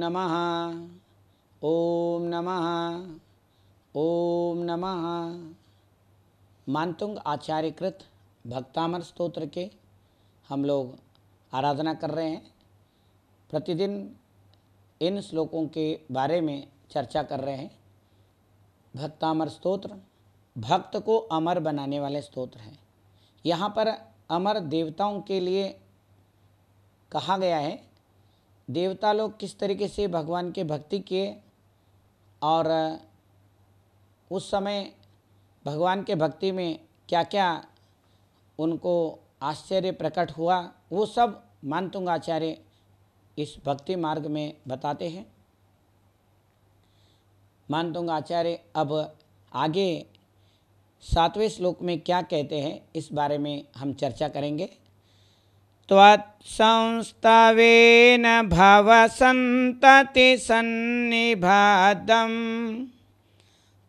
नमः ओम नमः ओम नमः। मानतुंग आचार्य कृत भक्तामर स्तोत्र के हम लोग आराधना कर रहे हैं। प्रतिदिन इन श्लोकों के बारे में चर्चा कर रहे हैं। भक्तामर स्तोत्र भक्त को अमर बनाने वाले स्तोत्र हैं। यहाँ पर अमर देवताओं के लिए कहा गया है। देवता लोग किस तरीके से भगवान के भक्ति किए और उस समय भगवान के भक्ति में क्या क्या उनको आश्चर्य प्रकट हुआ, वो सब मानतुंग आचार्य इस भक्ति मार्ग में बताते हैं। मानतुंग आचार्य अब आगे 7वें श्लोक में क्या कहते हैं इस बारे में हम चर्चा करेंगे। त्वत्संस्तवेन भवसन्तति सन्निबद्धं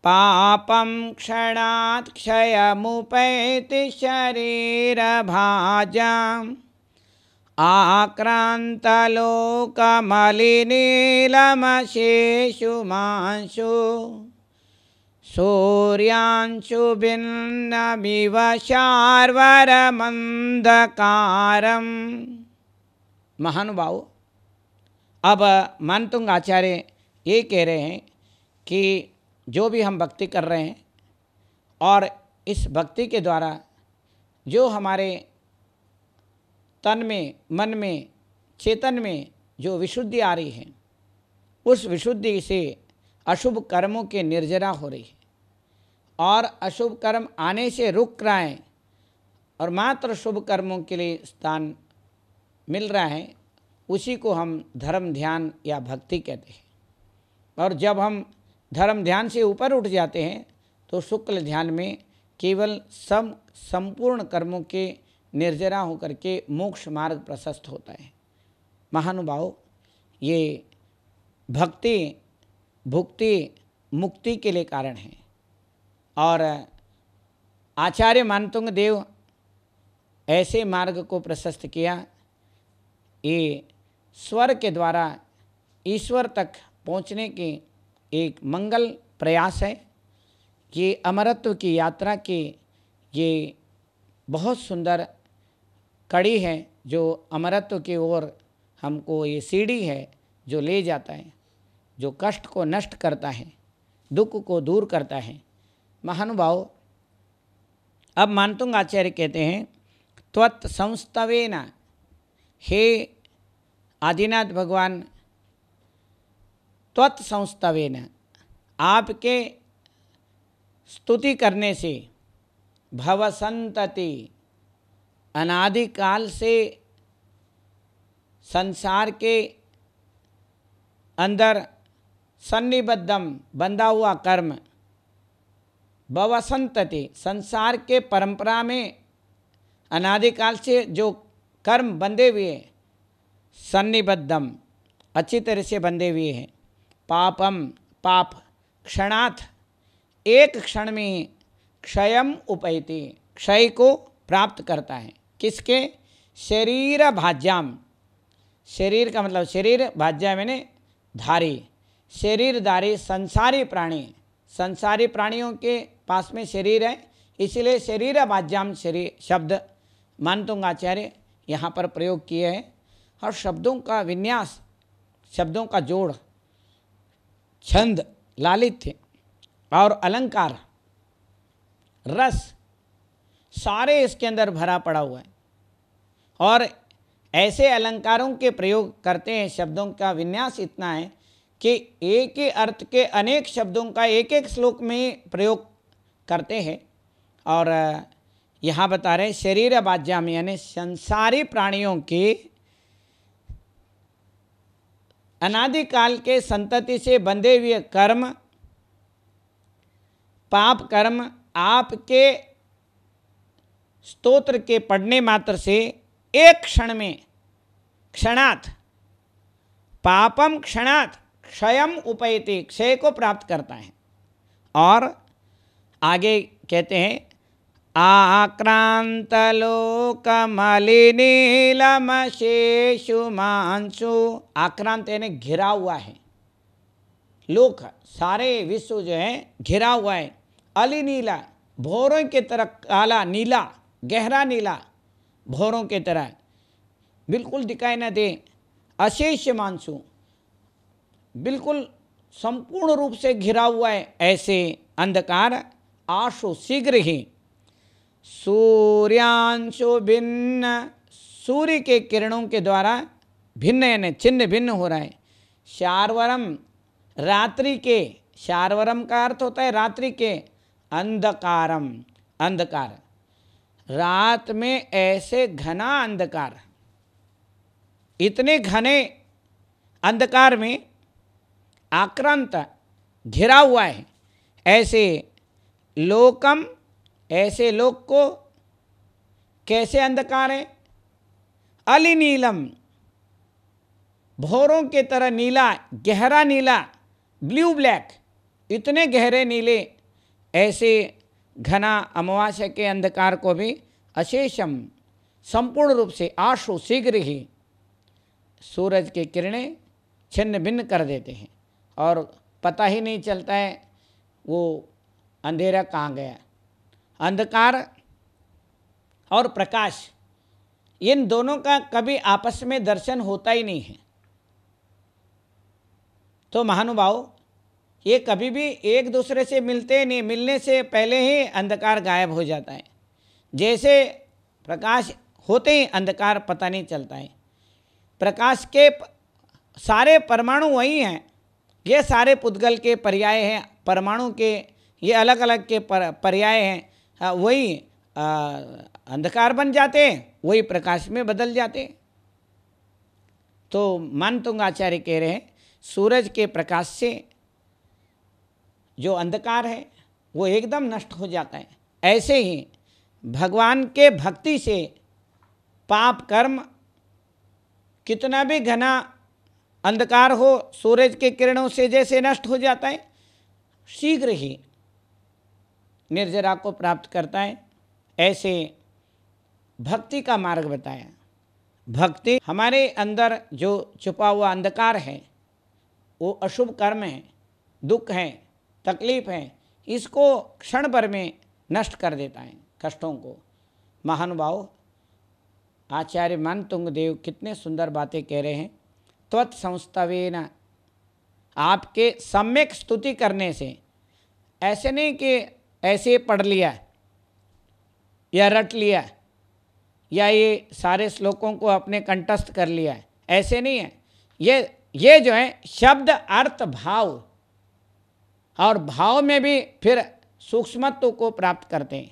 पापं क्षणात् क्षयमुपैति शरीरभाजाम् आक्रान्तलोकमलिनीलमशेषुमांशु सूर्यांशु भिन्नमिव शार्वरमन्धकारम। महानुभाव, अब मानतुंग आचार्य ये कह रहे हैं कि जो भी हम भक्ति कर रहे हैं और इस भक्ति के द्वारा जो हमारे तन में, मन में, चेतन में जो विशुद्धि आ रही है, उस विशुद्धि से अशुभ कर्मों के निर्जरा हो रही है और अशुभ कर्म आने से रुक रहा है और मात्र शुभ कर्मों के लिए स्थान मिल रहा है। उसी को हम धर्म ध्यान या भक्ति कहते हैं। और जब हम धर्म ध्यान से ऊपर उठ जाते हैं तो शुक्ल ध्यान में केवल संपूर्ण कर्मों के निर्जरा होकर के मोक्ष मार्ग प्रशस्त होता है। महानुभाव, ये भक्ति भुक्ति मुक्ति के लिए कारण है। और आचार्य मानतुंग देव ऐसे मार्ग को प्रशस्त किया। ये स्वर के द्वारा ईश्वर तक पहुँचने के एक मंगल प्रयास है। ये अमरत्व की यात्रा की ये बहुत सुंदर कड़ी है जो अमरत्व की ओर हमको, ये सीढ़ी है जो ले जाता है, जो कष्ट को नष्ट करता है, दुख को दूर करता है। महानुभाव, अब मानतुंग आचार्य कहते हैं त्वत् संस्तवेन, हे आदिनाथ भगवान, त्वत् संस्तवेन, आपके स्तुति करने से भवसंतति, अनादिकाल से संसार के अंदर सन्निबद्धम, बंधा हुआ कर्म, भवसंतति, संसार के परंपरा में अनादिकाल से जो कर्म बंधे हुए, सन्निबद्धम, अच्छी तरह से बंधे हुए हैं, पापम, पाप, क्षणात्, एक क्षण में, क्षयम उपैति, क्षय को प्राप्त करता है। किसके? शरीर भाज्याम, शरीर का मतलब शरीर, भाज्या मैंने धारी, शरीरधारी संसारी प्राणी, संसारी प्राणियों के पास में शरीर है, इसलिए शरीर भाज्याम शरीर शब्द मानतुंग आचार्य यहाँ पर प्रयोग किए हैं। और शब्दों का विन्यास, शब्दों का जोड़, छंद, लालित्य और अलंकार, रस, सारे इसके अंदर भरा पड़ा हुआ है। और ऐसे अलंकारों के प्रयोग करते हैं, शब्दों का विन्यास इतना है कि एक ही अर्थ के अनेक शब्दों का एक एक श्लोक में प्रयोग करते हैं। और यहाँ बता रहे हैं शरीर बाज्याम, यानी संसारी प्राणियों के अनादिकाल के संतति से बंधे हुए कर्म, पाप कर्म आपके स्तोत्र के पढ़ने मात्र से एक क्षण में, क्षणात्, पापम क्षणात् क्षयम उपैति, क्षय को प्राप्त करता है। और आगे कहते हैं आक्रांतलोकमलिनीलमशेषुमांशु। आक्रांत यानी घिरा हुआ है, लोक सारे विश्व जो है घिरा हुआ है। अलिनीला भौरों की तरह काला नीला, गहरा नीला भौरों की तरह बिल्कुल दिखाई न दे। अशेष मांसु बिल्कुल संपूर्ण रूप से घिरा हुआ है, ऐसे अंधकार आशु शीघ्र ही। सूर्यांशु भिन्न, सूर्य के किरणों के द्वारा भिन्न यानी छिन्न भिन्न हो रहा है। शार्वरम रात्रि के, शार्वरम का अर्थ होता है रात्रि के। अंधकारम अंधकार, रात में ऐसे घना अंधकार, इतने घने अंधकार में आक्रांत घिरा हुआ है। ऐसे लोकम, ऐसे लोक को कैसे अंधकार है। अलिनीलम भौरों के तरह नीला, गहरा नीला, ब्लू ब्लैक, इतने गहरे नीले, ऐसे घना अमावास्या के अंधकार को भी अशेषम संपूर्ण रूप से आशु शीघ्र ही सूरज की किरणें छिन्न भिन्न कर देते हैं और पता ही नहीं चलता है वो अंधेरा कहाँ गया। अंधकार और प्रकाश इन दोनों का कभी आपस में दर्शन होता ही नहीं है। तो महानुभाव ये कभी भी एक दूसरे से मिलते नहीं, मिलने से पहले ही अंधकार गायब हो जाता है। जैसे प्रकाश होते ही अंधकार पता नहीं चलता है। प्रकाश के सारे परमाणु वही हैं, ये सारे पुद्गल के पर्याय हैं, परमाणु के ये अलग अलग के पर्याय हैं, वही अंधकार बन जाते हैं, वही प्रकाश में बदल जाते हैं। तो मानतुंग आचार्य कह रहे हैं सूरज के प्रकाश से जो अंधकार है वो एकदम नष्ट हो जाता है। ऐसे ही भगवान के भक्ति से पाप कर्म कितना भी घना अंधकार हो, सूरज के किरणों से जैसे नष्ट हो जाता है, शीघ्र ही निर्जरा को प्राप्त करता है। ऐसे भक्ति का मार्ग बताया। भक्ति हमारे अंदर जो छुपा हुआ अंधकार है, वो अशुभ कर्म है, दुख है, तकलीफ है, इसको क्षण भर में नष्ट कर देता है, कष्टों को। महानुभाव आचार्य मानतुंग देव कितने सुंदर बातें कह रहे हैं। त्वत्संस्तवेन, आपके सम्यक स्तुति करने से, ऐसे नहीं कि ऐसे पढ़ लिया या रट लिया या ये सारे श्लोकों को अपने कंठस्थ कर लिया है, ऐसे नहीं है। ये जो है शब्द अर्थ भाव, और भाव में भी फिर सूक्ष्मत्व को प्राप्त करते हैं।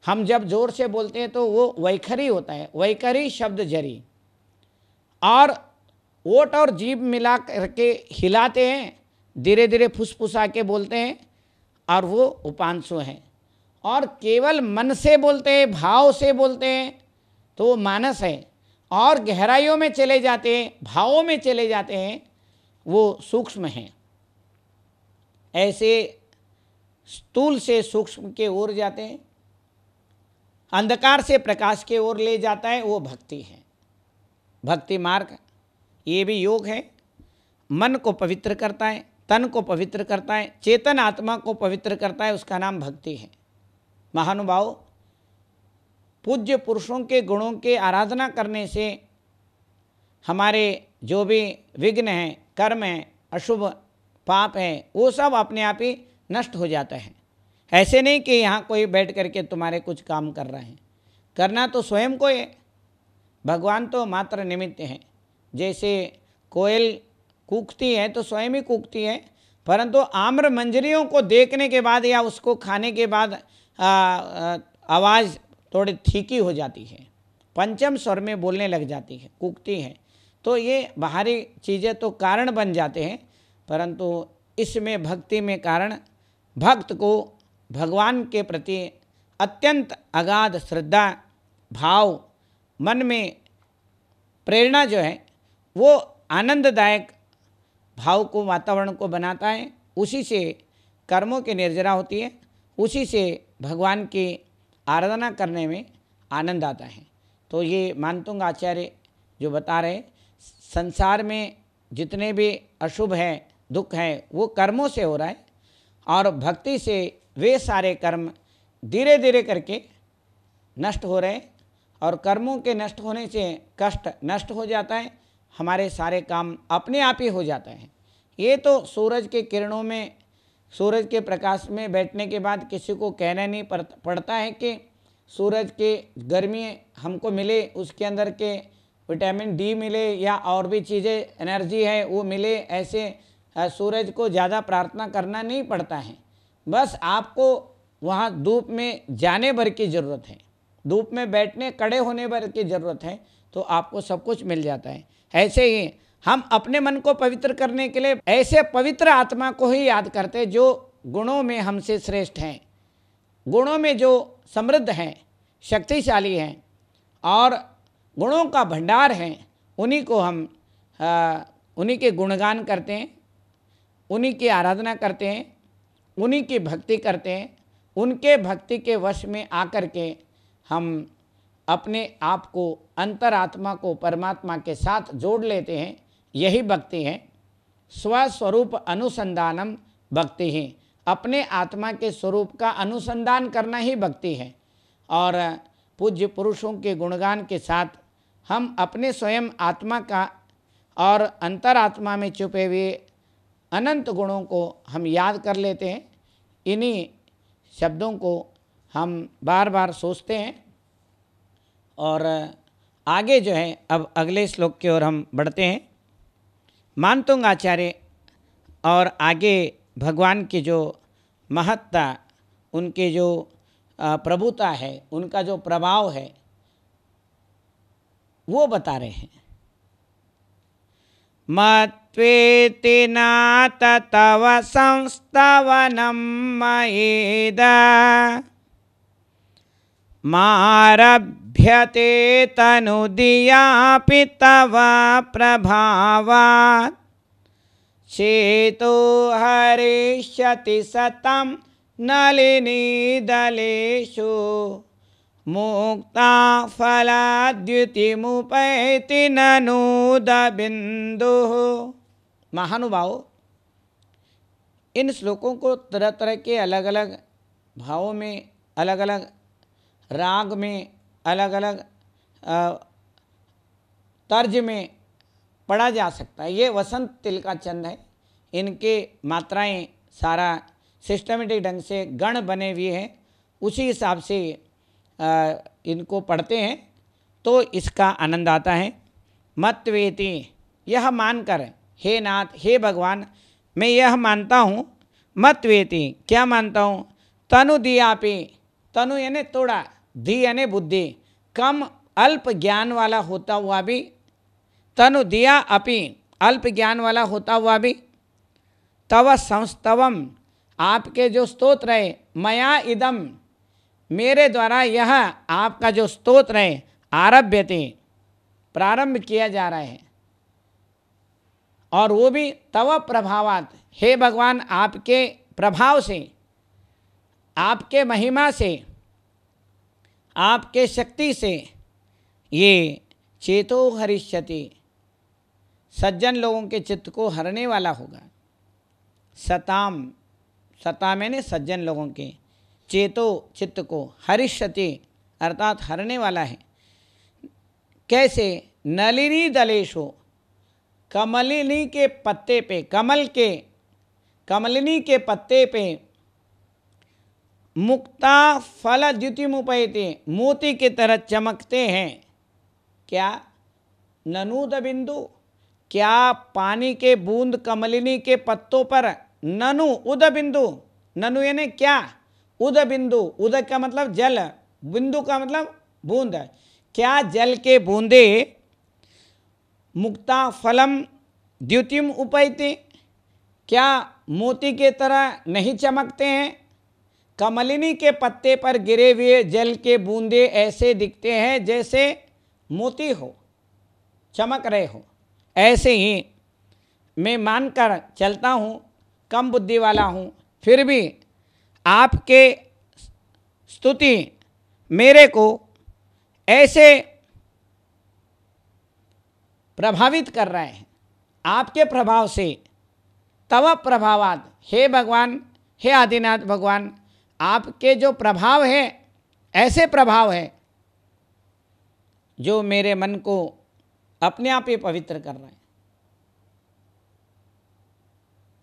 हम जब जोर से बोलते हैं तो वो वैखरी होता है, वैखरी शब्द जरी, और ओठ और जीभ मिला करके हिलाते हैं, धीरे धीरे फुसफुसा के बोलते हैं, और वो उपांशु हैं। और केवल मन से बोलते हैं, भाव से बोलते हैं, तो वो मानस है। और गहराइयों में चले जाते हैं, भावों में चले जाते हैं, वो सूक्ष्म हैं। ऐसे स्थूल से सूक्ष्म के ओर जाते हैं, अंधकार से प्रकाश के ओर ले जाता है, वो भक्ति है। भक्ति मार्ग ये भी योग है। मन को पवित्र करता है, तन को पवित्र करता है, चेतन आत्मा को पवित्र करता है, उसका नाम भक्ति है। महानुभाव पूज्य पुरुषों के गुणों के आराधना करने से हमारे जो भी विघ्न हैं, कर्म हैं, अशुभ पाप हैं, वो सब अपने आप ही नष्ट हो जाता है। ऐसे नहीं कि यहाँ कोई बैठ करके तुम्हारे कुछ काम कर रहा है, करना तो स्वयं को है, भगवान तो मात्र निमित्त हैं। जैसे कोयल कूकती है तो स्वयं ही कूकती है, परंतु आम्र मंजरियों को देखने के बाद या उसको खाने के बाद आवाज़ थोड़ी ठीकी हो जाती है, पंचम स्वर में बोलने लग जाती है, कूकती है। तो ये बाहरी चीज़ें तो कारण बन जाते हैं, परंतु इसमें भक्ति में कारण भक्त को भगवान के प्रति अत्यंत अगाध श्रद्धा भाव, मन में प्रेरणा जो है वो आनंददायक भाव को, वातावरण को बनाता है। उसी से कर्मों की निर्जरा होती है, उसी से भगवान की आराधना करने में आनंद आता है। तो ये मानतुंग आचार्य जो बता रहे, संसार में जितने भी अशुभ हैं, दुख हैं, वो कर्मों से हो रहा है, और भक्ति से वे सारे कर्म धीरे धीरे करके नष्ट हो रहे हैं, और कर्मों के नष्ट होने से कष्ट नष्ट हो जाता है, हमारे सारे काम अपने आप ही हो जाता है। ये तो सूरज के किरणों में, सूरज के प्रकाश में बैठने के बाद किसी को कहना नहीं पड़ता है कि सूरज के गर्मी हमको मिले, उसके अंदर के विटामिन डी मिले या और भी चीज़ें एनर्जी है वो मिले, ऐसे सूरज को ज़्यादा प्रार्थना करना नहीं पड़ता है। बस आपको वहाँ धूप में जाने भर की ज़रूरत है, धूप में बैठने खड़े होने भर की ज़रूरत है, तो आपको सब कुछ मिल जाता है। ऐसे ही हम अपने मन को पवित्र करने के लिए ऐसे पवित्र आत्मा को ही याद करते जो गुणों में हमसे श्रेष्ठ हैं, गुणों में जो समृद्ध हैं, शक्तिशाली हैं और गुणों का भंडार हैं, उन्हीं को हम उन्हीं के गुणगान करते हैं, उन्हीं की आराधना करते हैं, उन्हीं की भक्ति करते हैं। उनके भक्ति के वश में आकर के हम अपने आप को, अंतरात्मा को परमात्मा के साथ जोड़ लेते हैं। यही भक्ति है। स्वस्वरूप अनुसंधानम भक्ति ही, अपने आत्मा के स्वरूप का अनुसंधान करना ही भक्ति है। और पूज्य पुरुषों के गुणगान के साथ हम अपने स्वयं आत्मा का और अंतरात्मा में छुपे हुए अनंत गुणों को हम याद कर लेते हैं। इन्हीं शब्दों को हम बार बार सोचते हैं। और आगे जो है, अब अगले श्लोक की ओर हम बढ़ते हैं। मानतुंग आचार्य और आगे भगवान की जो महत्ता, उनके जो प्रभुता है, उनका जो प्रभाव है, वो बता रहे हैं। मत्वेति नात तव संस्तवनं मयेद मारभ्यते तनुदियापि तव प्रभावात् चेतो हरिष्यति सतं नलिनी दलेषु मुक्ता फलाद्युतिमुपैति ननूदबिन्दुः। महानुभाव, इन श्लोकों को तरह तरह के अलग अलग भावों में, अलग अलग राग में, अलग अलग तर्ज में पढ़ा जा सकता है। ये वसंत तिल का चंद है। इनके मात्राएं सारा सिस्टमेटिक ढंग से गण बने हुए हैं, उसी हिसाब से इनको पढ़ते हैं तो इसका आनंद आता है। मत्वेति, यह मानकर, हे नाथ, हे भगवान, मैं यह मानता हूँ। मत्वेति, क्या मानता हूँ? तनु दियापि, तनु यानी थोड़ा, धी यानी बुद्धि, कम अल्प ज्ञान वाला होता हुआ भी, तनु दिया अपि, अल्प ज्ञान वाला होता हुआ भी, तव संस्तवम, आपके जो स्तोत्र है, मया इदम, मेरे द्वारा यह आपका जो स्तोत्र है, आरभ्यते, प्रारंभ किया जा रहा है, और वो भी तव प्रभावात, हे भगवान, आपके प्रभाव से, आपके महिमा से, आपके शक्ति से ये चेतो हरिष्यति, सज्जन लोगों के चित्त को हरने वाला होगा। सताम, सता मैंने सज्जन लोगों के, चेतो चित्त को, हरिष्यति अर्थात हरने वाला है। कैसे? नलिनी दलेशो, कमलिनी के पत्ते पे, कमलिनी के पत्ते पे, मुक्ता फल द्युतिमुपैते, मोती की तरह चमकते हैं। क्या? ननूद बिंदु, क्या पानी के बूंद कमलिनी के पत्तों पर, ननु उद बिंदु, ननु यानी क्या? उद बिंदु, उद का मतलब जल, बिंदु का मतलब बूंद। क्या जल के बूंदे मुक्ता फलम द्युतिम उपैते, क्या मोती के तरह नहीं चमकते हैं? कमलिनी के पत्ते पर गिरे हुए जल के बूंदे ऐसे दिखते हैं जैसे मोती हो, चमक रहे हो। ऐसे ही मैं मानकर चलता हूँ, कम बुद्धि वाला हूँ, फिर भी आपके स्तुति मेरे को ऐसे प्रभावित कर रहे हैं, आपके प्रभाव से, तव प्रभावात, हे भगवान, हे आदिनाथ भगवान, आपके जो प्रभाव है, ऐसे प्रभाव है जो मेरे मन को अपने आप ही पवित्र कर रहे हैं।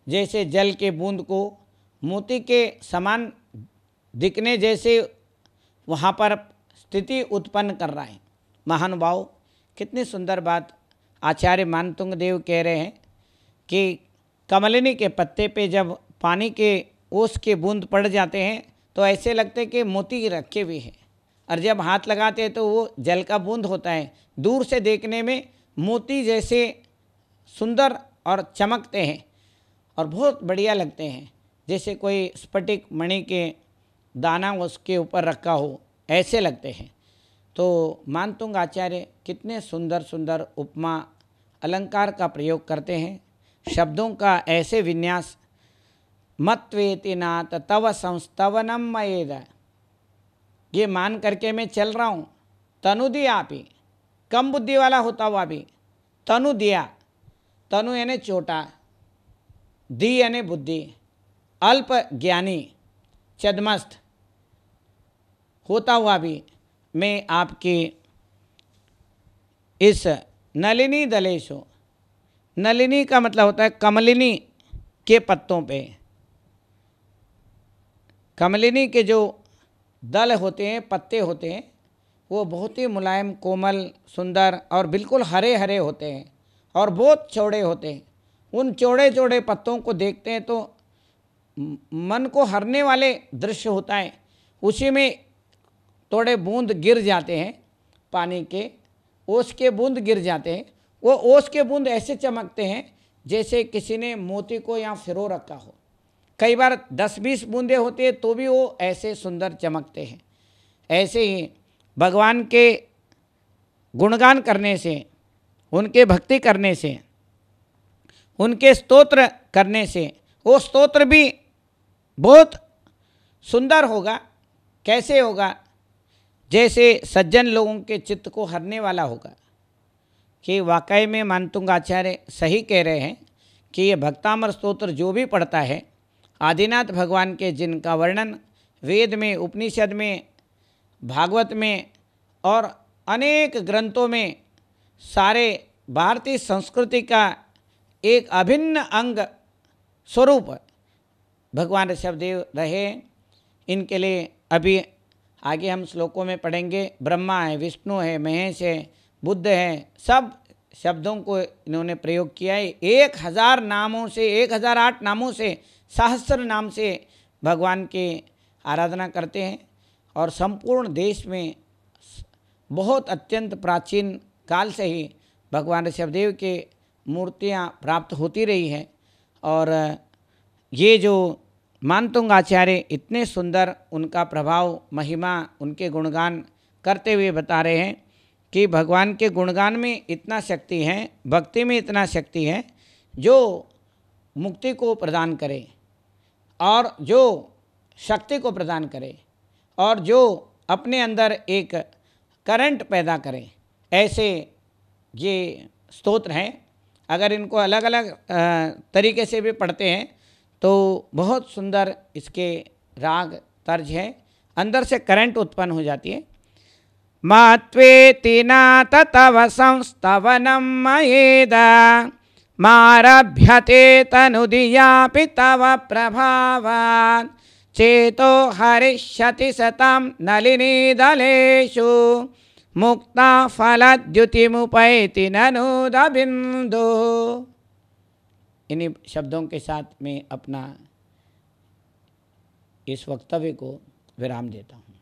जैसे जल के बूंद को मोती के समान दिखने जैसे वहाँ पर स्थिति उत्पन्न कर रहा है। महानुभाव, कितनी सुंदर बात आचार्य मानतुंग देव कह रहे हैं कि कमलिनी के पत्ते पे जब पानी के ओस के बूंद पड़ जाते हैं तो ऐसे लगते कि मोती रखे हुए हैं, और जब हाथ लगाते हैं तो वो जल का बूंद होता है। दूर से देखने में मोती जैसे सुंदर और चमकते हैं और बहुत बढ़िया लगते हैं, जैसे कोई स्फटिक मणि के दाना उसके ऊपर रखा हो, ऐसे लगते हैं। तो मानतुंग आचार्य कितने सुंदर सुंदर उपमा अलंकार का प्रयोग करते हैं, शब्दों का ऐसे विन्यास। मत्वेति नाथ तव संस्तवनम मयेद, ये मान करके मैं चल रहा हूँ। तनु दिया आप ही, कम बुद्धि वाला होता हुआ भी तनु दिया, तनु यानी छोटा, दी यानी बुद्धि, अल्प ज्ञानी, छद्मस्त होता हुआ भी मैं आपके इस नलिनी दलेशो, नलिनी का मतलब होता है कमलिनी के पत्तों पे। कमलिनी के जो दल होते हैं, पत्ते होते हैं, वो बहुत ही मुलायम, कोमल, सुंदर और बिल्कुल हरे हरे होते हैं और बहुत चौड़े होते हैं। उन चौड़े चौड़े पत्तों को देखते हैं तो मन को हरने वाले दृश्य होता है। उसी में थोड़े बूंद गिर जाते हैं, पानी के ओस के बूंद गिर जाते हैं। वो ओस के बूंद ऐसे चमकते हैं जैसे किसी ने मोती को यहाँ फिरो रखा हो। कई बार 10-20 बूंदें होती है तो भी वो ऐसे सुंदर चमकते हैं। ऐसे ही भगवान के गुणगान करने से, उनके भक्ति करने से, उनके स्तोत्र करने से वो स्तोत्र भी बहुत सुंदर होगा। कैसे होगा? जैसे सज्जन लोगों के चित्त को हरने वाला होगा। कि वाकई में मानतुंग आचार्य सही कह रहे हैं कि ये भक्तामर स्तोत्र जो भी पढ़ता है, आदिनाथ भगवान के जिनका वर्णन वेद में, उपनिषद में, भागवत में और अनेक ग्रंथों में, सारे भारतीय संस्कृति का एक अभिन्न अंग स्वरूप भगवान ऋषभदेव रहे। इनके लिए अभी आगे हम श्लोकों में पढ़ेंगे। ब्रह्मा है, विष्णु है, महेश है, बुद्ध है, सब शब्दों को इन्होंने प्रयोग किया है। 1000 नामों से, 1008 नामों से, सहस्र नाम से भगवान की आराधना करते हैं। और संपूर्ण देश में बहुत अत्यंत प्राचीन काल से ही भगवान ऋषभदेव के मूर्तियाँ प्राप्त होती रही हैं। और ये जो मानतुंग आचार्य इतने सुंदर उनका प्रभाव, महिमा, उनके गुणगान करते हुए बता रहे हैं कि भगवान के गुणगान में इतना शक्ति है, भक्ति में इतना शक्ति है जो मुक्ति को प्रदान करे और जो शक्ति को प्रदान करे और जो अपने अंदर एक करंट पैदा करे। ऐसे ये स्तोत्र हैं। अगर इनको अलग अलग तरीके से भी पढ़ते हैं तो बहुत सुंदर इसके राग तर्ज है, अंदर से करंट उत्पन्न हो जाती है। मात्वेति नाथ तव संस्तवनम मयेद, मारभ्यते तनुदियापि तव प्रभावात्, चेतो हरिष्यति सतां नलिनी दलेषु, मुक्ता फलद्युतिमुपैति ननुदबिन्दु। इन्हीं शब्दों के साथ मैं अपना इस वक्तव्य को विराम देता हूँ।